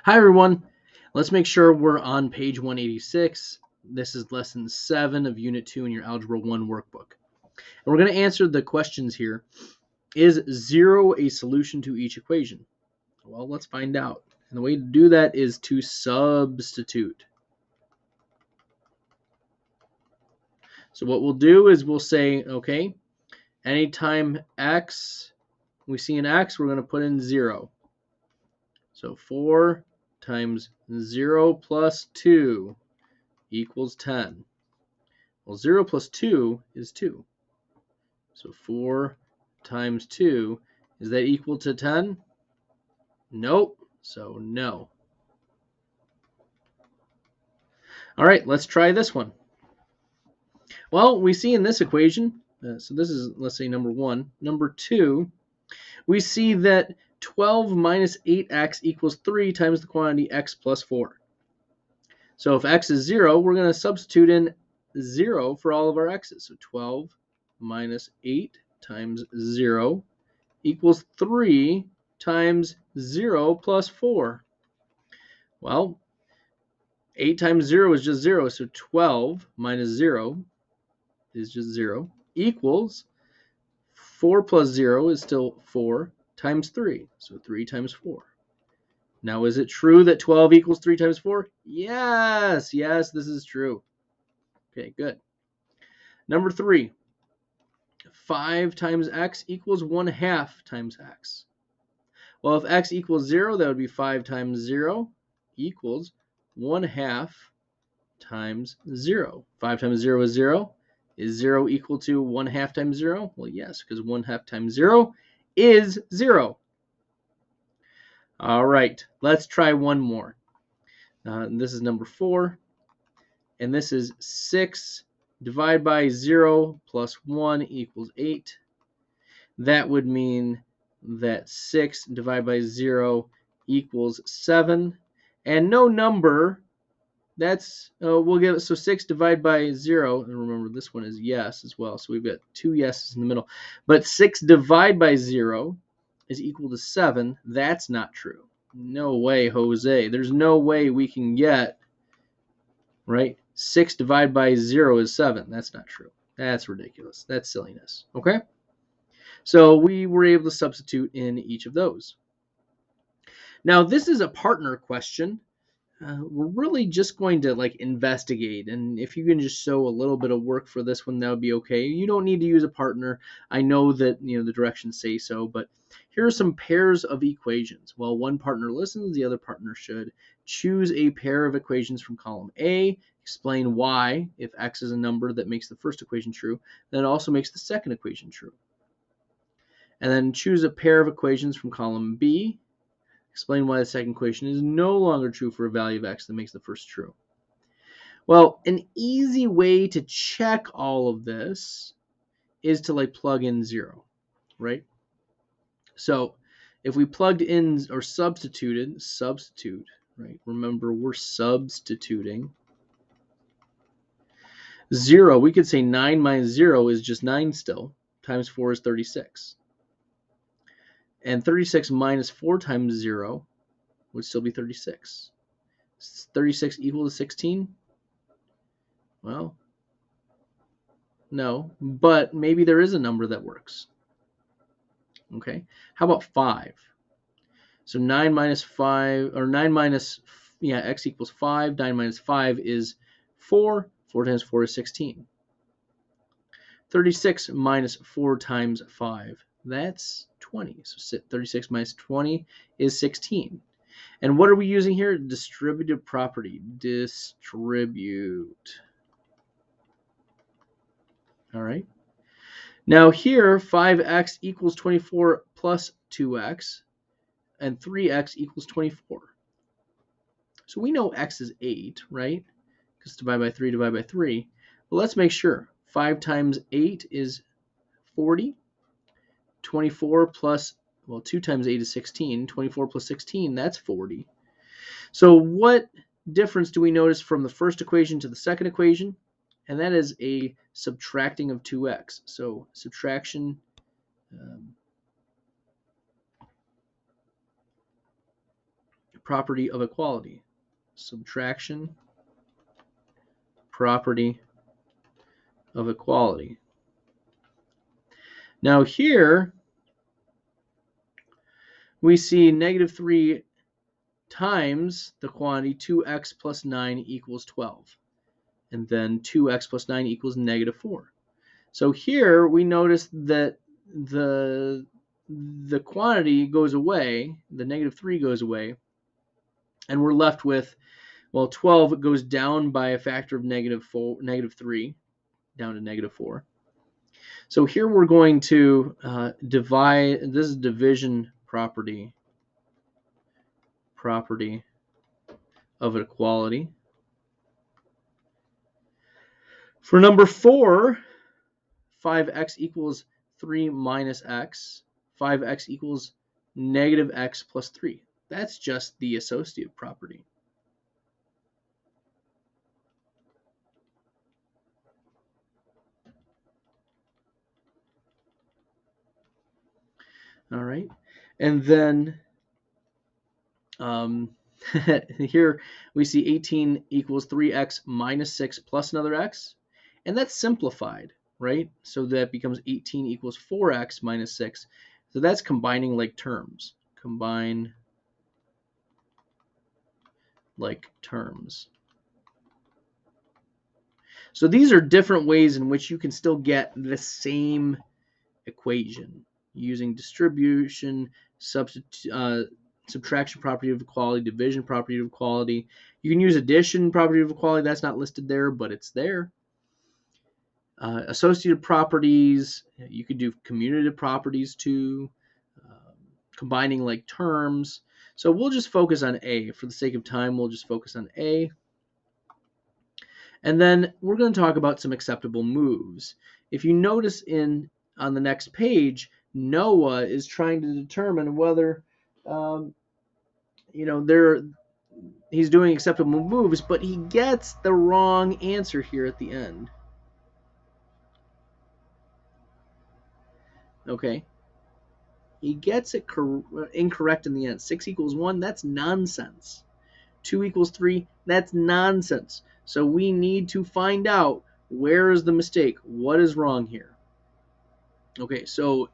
Hi everyone, let's make sure we're on page 186. This is lesson 7 of unit 2 in your Algebra 1 workbook. And we're going to answer the questions here. Is 0 a solution to each equation? Well, let's find out. And the way to do that is to substitute. So what we'll do is we'll say, okay, anytime x, we see an x, we're going to put in 0. So 4 times 0 plus 2 equals 10. Well, 0 plus 2 is 2. So 4 times 2, is that equal to 10? Nope, so no. All right, let's try this one. Well, we see in this equation, so this is, let's say, number 1. Number 2, we see that 12 minus 8x equals 3 times the quantity x plus 4. So if x is 0, we're going to substitute in 0 for all of our x's. So 12 minus 8 times 0 equals 3 times 0 plus 4. Well, 8 times 0 is just 0, so 12 minus 0 is just 0 equals 4 plus 0 is still 4 times 3, so 3 times 4. Now, is it true that 12 equals 3 times 4? Yes, this is true. Okay, good. Number 3, 5 times x equals 1/2 times x. Well, if x equals 0, that would be 5 times 0 equals 1/2 times 0. 5 times 0 is 0. Is 0 equal to 1/2 times 0? Well, yes, because 1/2 times 0 is 0. All right, let's try one more. This is number 4, and this is 6 divided by 0 plus 1 equals 8. That would mean that 6 divided by 0 equals 7. And no number, that's, we'll give it, so 6 divided by 0, and remember this one is yes as well, so we've got 2 yeses in the middle. But 6 divided by 0 is equal to 7. That's not true. No way, Jose. There's no way we can get, right, 6 divided by 0 is 7. That's not true. That's ridiculous. That's silliness. Okay? So we were able to substitute in each of those. Now, this is a partner question. We're really just going to investigate, and if you can just show a little bit of work for this one, that would be okay. You don't need to use a partner. I know that the directions say so, but here are some pairs of equations. Well, one partner listens, the other partner should. Choose a pair of equations from column A. Explain why, if x is a number that makes the first equation true, then it also makes the second equation true. And then choose a pair of equations from column B. Explain why the second equation is no longer true for a value of x that makes the first true. Well, an easy way to check all of this is to plug in 0, right? So if we plugged in or substitute, right? Remember, we're substituting. 0, we could say 9 minus 0 is just 9 still, times 4 is 36. And 36 minus 4 times 0 would still be 36. Is 36 equal to 16? Well, no, but maybe there is a number that works. Okay, how about 5? So 9 minus 5, or 9 minus, x equals 5. 9 minus 5 is 4. 4 times 4 is 16. 36 minus 4 times 5, that's 20. So 36 minus 20 is 16. And what are we using here? Distributive property. Distribute. All right. Now here, 5x equals 24 plus 2x, and 3x equals 24. So we know x is 8, right? Because divide by 3, divide by 3. But let's make sure. 5 times 8 is 40. 24 plus, well, 2 times 8 is 16. 24 plus 16, that's 40. So what difference do we notice from the first equation to the second equation? And that is a subtracting of 2x. So subtraction, property of equality. Subtraction property of equality. Now here we see negative 3 times the quantity 2x plus 9 equals 12. And then 2x plus 9 equals negative 4. So here we notice that the quantity goes away, the negative 3 goes away, and we're left with, well, 12 goes down by a factor of negative 3, down to negative 4. So here we're going to divide, this is division property of equality. For number 4, 5x equals 3 minus x. 5x equals negative x plus 3. That's just the associative property. All right. And then here we see 18 equals 3x minus 6 plus another x. And that's simplified, right? So that becomes 18 equals 4x minus 6. So that's combining like terms. Combine like terms. So these are different ways in which you can still get the same equation using distribution, subtraction property of equality, division property of equality. You can use addition property of equality. That's not listed there, but it's there. Associative properties, you could do commutative properties too, combining like terms. So we'll just focus on A. For the sake of time, we'll just focus on A. And then we're going to talk about some acceptable moves. If you notice on the next page, Noah is trying to determine whether he's doing acceptable moves, but he gets the wrong answer here at the end. Okay. He gets it incorrect in the end. 6 equals 1, that's nonsense. 2 equals 3, that's nonsense. So we need to find out where is the mistake. What is wrong here? Okay, so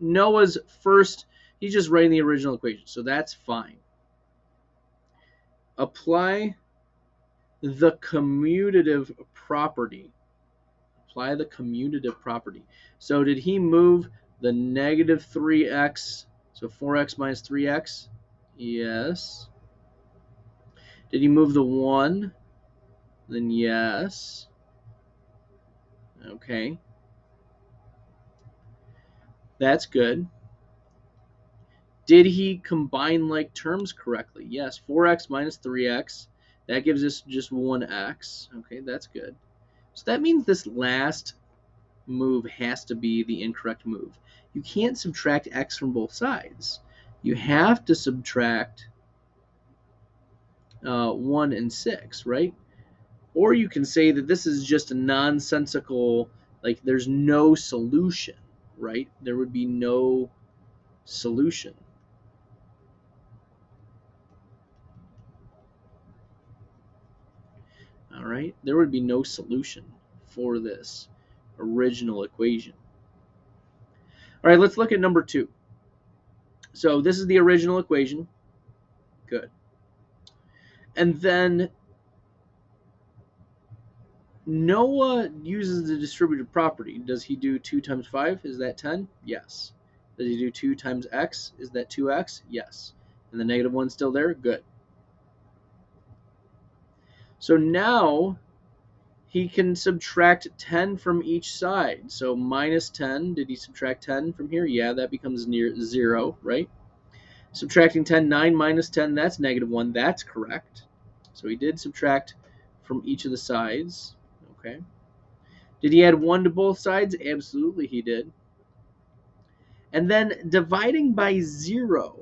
Noah's first, he's just writing the original equation, so that's fine. Apply the commutative property. Apply the commutative property. So did he move the negative 3x, so 4x minus 3x? Yes. Did he move the 1? Then yes. Okay. That's good. Did he combine like terms correctly? Yes. 4x minus 3x. That gives us just 1x. Okay, that's good. So that means this last move has to be the incorrect move. You can't subtract x from both sides. You have to subtract 1 and 6, right? Or you can say that this is just a nonsensical, like there's no solution, right? There would be no solution. All right, there would be no solution for this original equation. All right, let's look at number 2. So this is the original equation. Good. And then Noah uses the distributive property. Does he do 2 times 5? Is that 10? Yes. Does he do 2 times x? Is that 2x? Yes. And the negative 1's still there? Good. So now he can subtract 10 from each side. So minus 10, did he subtract 10 from here? Yeah, that becomes near 0, right? Subtracting 10, 9 minus 10, that's negative 1. That's correct. So he did subtract from each of the sides. Okay. Did he add 1 to both sides? Absolutely he did. And then dividing by 0,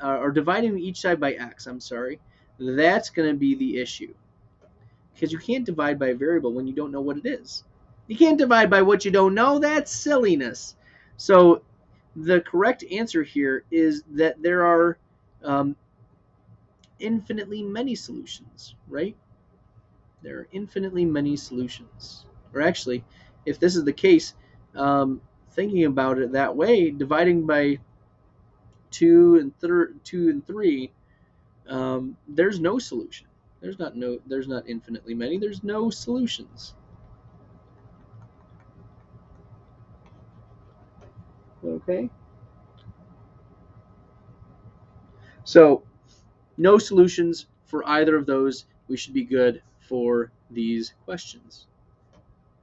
or dividing each side by x, I'm sorry, that's going to be the issue. Because you can't divide by a variable when you don't know what it is. You can't divide by what you don't know. That's silliness. So the correct answer here is that there are infinitely many solutions, right? There are infinitely many solutions. Or actually, if this is the case, thinking about it that way, dividing by 2 and 3, there's no solution. There's not infinitely many. There's no solutions. Okay. So no solutions for either of those. We should be good for these questions.